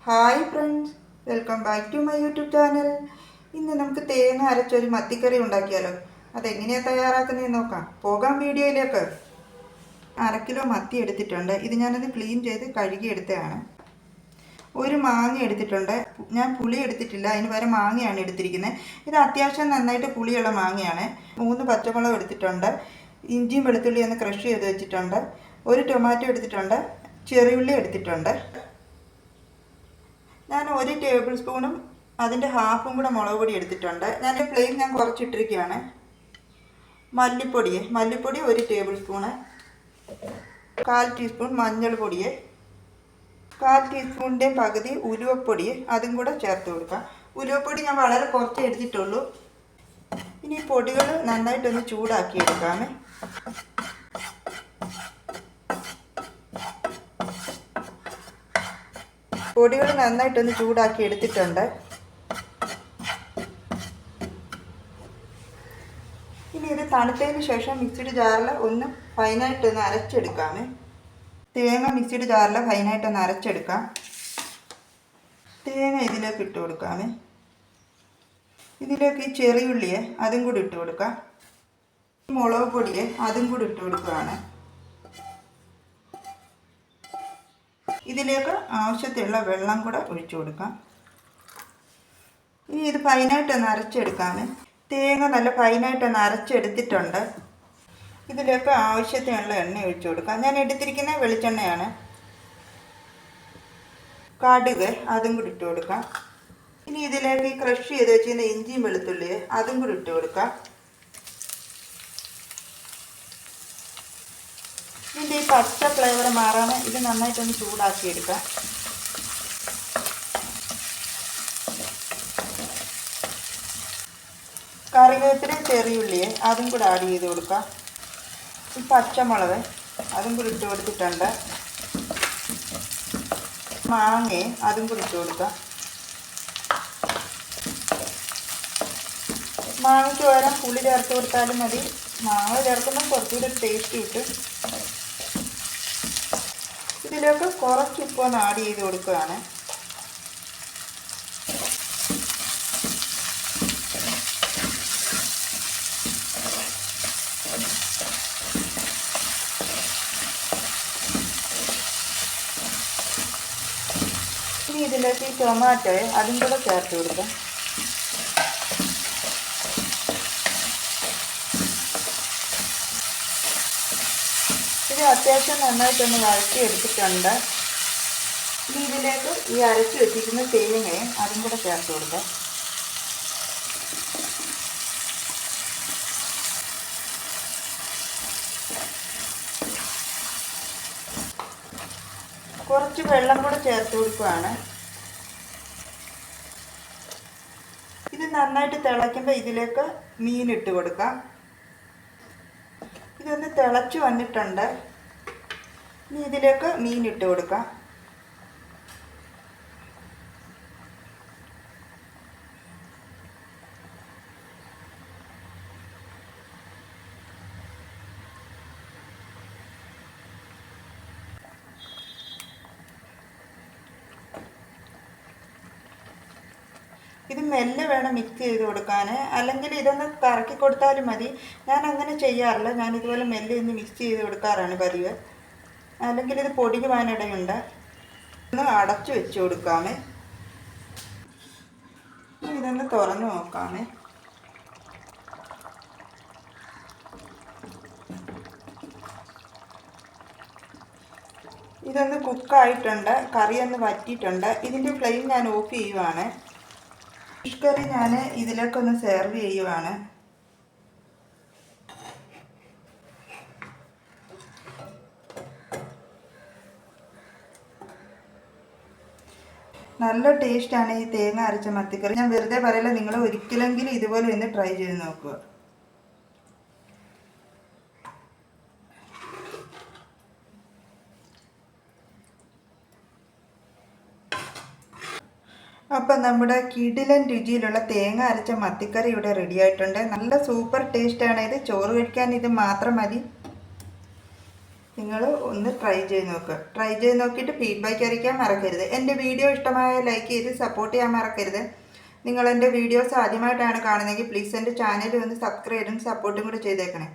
Hi friends, welcome back to my YouTube channel. ഇന്ന് നമുക്ക് തേങ്ങ അരച്ചൊരു മത്തിക്കറി ഉണ്ടാക്കിയാലോ. അതെങ്ങനെയാണ് തയ്യാറാക്കുന്നതെന്ന് നോക്കാം. പോകാം വീഡിയോയിലേക്ക്. 1/2 കിലോ മത്തി എടുത്തിട്ടുണ്ട്. ഇത് ഞാനത് ക്ലീൻ ചെയ്ത് കഴുകി എടുത്തതാണ്. ഒരു മാങ്ങ എടുത്തിട്ടുണ്ട്. ഞാൻ പുളി എടുത്തിട്ടില്ല, അതിന് പകരം മാങ്ങയാണ് എടുത്തിരിക്കുന്നത്. ഇത് അത്യാവശ്യം നന്നായിട്ട് പുളിയുള്ള മാങ്ങയാണ്. 3 പച്ചമുളക് എടുത്തിട്ടുണ്ട്. ഇഞ്ചിയും വെളുത്തുള്ളി ഒന്ന് ക്രഷ് ചെയ്ത് വെച്ചിട്ടുണ്ട്. ഒരു ടൊമാറ്റോ എടുത്തിട്ടുണ്ട്. ചെറിയുള്ളി എടുത്തിട്ടുണ്ട്. ഞാൻ 1 ടേബിൾ സ്പൂണും അതിൻ്റെ ഹാഫും കൂടെ മുളക് പൊടി എടുത്തിട്ടുണ്ട്. ഞാൻ കുറച്ചിട്ടിരിക്കുകയാണ്. മല്ലിപ്പൊടി 1 ടേബിൾ സ്പൂണ്. 1/4 ടീസ്പൂൺ മഞ്ഞൾ പൊടി, 1/4 ടീസ്പൂണിൻ്റെ പകുതി ഉലുവപ്പൊടി, അതും കൂടെ ചേർത്ത് കൊടുക്കാം. ഉലുവപ്പൊടി ഞാൻ വളരെ കുറച്ച് എടുത്തിട്ടുള്ളൂ. ഇനി പൊടികൾ നന്നായിട്ടൊന്ന് ചൂടാക്കി എടുക്കാമേ. പൊടികൾ നന്നായിട്ടൊന്ന് ചൂടാക്കി എടുത്തിട്ടുണ്ട്. ഇനി ഇത് തണുത്തതിന് ശേഷം മിക്സിയുടെ ജാറിൽ ഒന്ന് ഫൈനായിട്ടൊന്ന് അരച്ചെടുക്കാമേ. തേങ്ങ മിക്സിയുടെ ജാറിൽ ഫൈനായിട്ടൊന്ന് അരച്ചെടുക്കാം. തേങ്ങ ഇതിലേക്ക് ഇട്ട് കൊടുക്കാമേ. ഇതിലേക്ക് ഈ ചെറിയുള്ളിയെ അതും കൂടി ഇട്ട് കൊടുക്കാം. മുളക് പൊടിയെ അതും കൂടി ഇട്ട് കൊടുക്കുകയാണ്. ഇതിലേക്ക് ആവശ്യത്തിലുള്ള വെള്ളം കൂടെ ഒഴിച്ചു കൊടുക്കാം. ഇനി ഇത് ഫൈനായിട്ടൊന്ന് അരച്ചെടുക്കാമേ. തേങ്ങ നല്ല ഫൈനായിട്ടൊന്ന് അരച്ചെടുത്തിട്ടുണ്ട്. ഇതിലേക്ക് ആവശ്യത്തിനുള്ള എണ്ണ ഒഴിച്ചു കൊടുക്കാം. ഞാൻ എടുത്തിരിക്കുന്ന വെളിച്ചെണ്ണയാണ്. കടുക് അതും കൂടി ഇട്ട് കൊടുക്കാം. ഇനി ഇതിലേക്ക് ഈ ക്രഷ് ചെയ്ത് വെച്ചിരുന്ന ഇഞ്ചിയും വെളുത്തുള്ളി അതും കൂടി ഇട്ട് കൊടുക്കാം. ഇതിൻ്റെ ഈ പച്ച ഫ്ലേവർ മാറാൻ ഇത് നന്നായിട്ടൊന്ന് ചൂടാക്കി എടുക്കാം. കറിവേപ്പില ചെറിയുള്ളിയെ അതും കൂടെ ആഡ് ചെയ്ത് കൊടുക്കാം. ഈ പച്ചമുളക് അതും കൂടി ഇട്ട് കൊടുത്തിട്ടുണ്ട്. മാങ്ങയെ അതും കൂടി ഇട്ട് കൊടുക്കാം. മാങ്ങയ്ക്ക് പകരം പുളി ചേർത്ത് കൊടുത്താലും മതി. മാങ്ങ ചേർക്കുമ്പോൾ കുറച്ചുകൂടി ടേസ്റ്റ് കിട്ടും. ഇതിലേക്ക് കുറച്ച് ഉപ്പൊന്ന് ആഡ് ചെയ്ത് കൊടുക്കുകയാണ്. ഇനി ഇതിലേക്ക് ഈ ടൊമാറ്റോ അതും കൂടെ ചേർത്ത് കൊടുക്കാം. ഇത് അത്യാവശ്യം നന്നായിട്ടൊന്ന് വഴറ്റി എടുത്തിട്ടുണ്ട്. ഇനി ഇതിലേക്ക് ഈ അരച്ച് വെച്ചിരിക്കുന്ന തേങ്ങയെ അതും കൂടെ ചേർത്ത് കൊടുക്കാം. കുറച്ച് വെള്ളം കൂടെ ചേർത്ത് കൊടുക്കുകയാണ്. ഇത് നന്നായിട്ട് തിളയ്ക്കുമ്പോൾ ഇതിലേക്ക് മീനിട്ട് കൊടുക്കാം. ഇതൊന്ന് തിളച്ച് വന്നിട്ടുണ്ട്. ഇനി ഇതിലേക്ക് മീനിട്ട് കൊടുക്കാം. ഇത് മെല്ലെ വേണം മിക്സ് ചെയ്ത് കൊടുക്കാൻ, അല്ലെങ്കിൽ ഇതൊന്ന് കറക്കി കൊടുത്താലും മതി. ഞാൻ അങ്ങനെ ചെയ്യാറില്ല. ഞാൻ ഇതുപോലെ മെല്ലെ ഒന്ന് മിക്സ് ചെയ്ത് കൊടുക്കാറാണ് പതിവ്. അല്ലെങ്കിൽ ഇത് പൊടിഞ്ഞു പോകാനിടയുണ്ട്. ഒന്ന് അടച്ചു വെച്ച് കൊടുക്കാമേ. ഇതൊന്ന് തുറന്ന് നോക്കാമേ. ഇതൊന്ന് കുക്കായിട്ടുണ്ട്. കറി ഒന്ന് വറ്റിയിട്ടുണ്ട്. ഇതിൻ്റെ ഫ്ലെയിം ഞാൻ ഓഫ് ചെയ്യുവാണ്. ഫിഷ് കറി ഞാൻ ഇതിലേക്കൊന്ന് സെർവ് ചെയ്യുവാണ്. നല്ല ടേസ്റ്റാണ് ഈ തേങ്ങ അരച്ച മത്തിക്കറി. ഞാൻ വെറുതെ പറയില്ല, നിങ്ങൾ ഒരിക്കലെങ്കിലും ഇതുപോലെ ഒന്ന് ട്രൈ ചെയ്ത് നോക്കുക. അപ്പം നമ്മുടെ കിടിലൻ രുചിയിലുള്ള തേങ്ങ അരച്ച മത്തിക്കറി ഇവിടെ റെഡി ആയിട്ടുണ്ട്. നല്ല സൂപ്പർ ടേസ്റ്റാണ് ഇത്. ചോറ് കഴിക്കാൻ ഇത് മാത്രം മതി. നിങ്ങൾ ഒന്ന് ട്രൈ ചെയ്ത് നോക്കുക. ട്രൈ ചെയ്ത് നോക്കിയിട്ട് ഫീഡ്ബാക്ക് അറിയിക്കാൻ മറക്കരുത്. എൻ്റെ വീഡിയോ ഇഷ്ടമായ ലൈക്ക് ചെയ്ത് സപ്പോർട്ട് ചെയ്യാൻ മറക്കരുത്. നിങ്ങൾ എൻ്റെ വീഡിയോസ് ആദ്യമായിട്ടാണ് കാണുന്നതെങ്കിൽ പ്ലീസ് എൻ്റെ ചാനൽ ഒന്ന് സബ്സ്ക്രൈബും സപ്പോർട്ടും കൂടെ ചെയ്തേക്കണേ.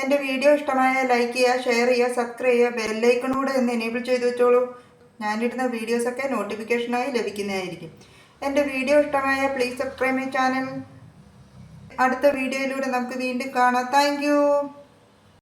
എൻ്റെ വീഡിയോ ഇഷ്ടമായ ലൈക്ക് ചെയ്യുക, ഷെയർ ചെയ്യുക, സബ്സ്ക്രൈബ് ചെയ്യുക, ബെല്ലൈക്കണൂടെ ഒന്ന് എനേബിൾ ചെയ്ത് വെച്ചോളൂ. ഞാനിടുന്ന വീഡിയോസൊക്കെ നോട്ടിഫിക്കേഷനായി ലഭിക്കുന്നതായിരിക്കും. എൻ്റെ വീഡിയോ ഇഷ്ടമായ പ്ലീസ് സബ്സ്ക്രൈബ് മൈ ചാനൽ. അടുത്ത വീഡിയോയിലൂടെ നമുക്ക് വീണ്ടും കാണാം. Thank you.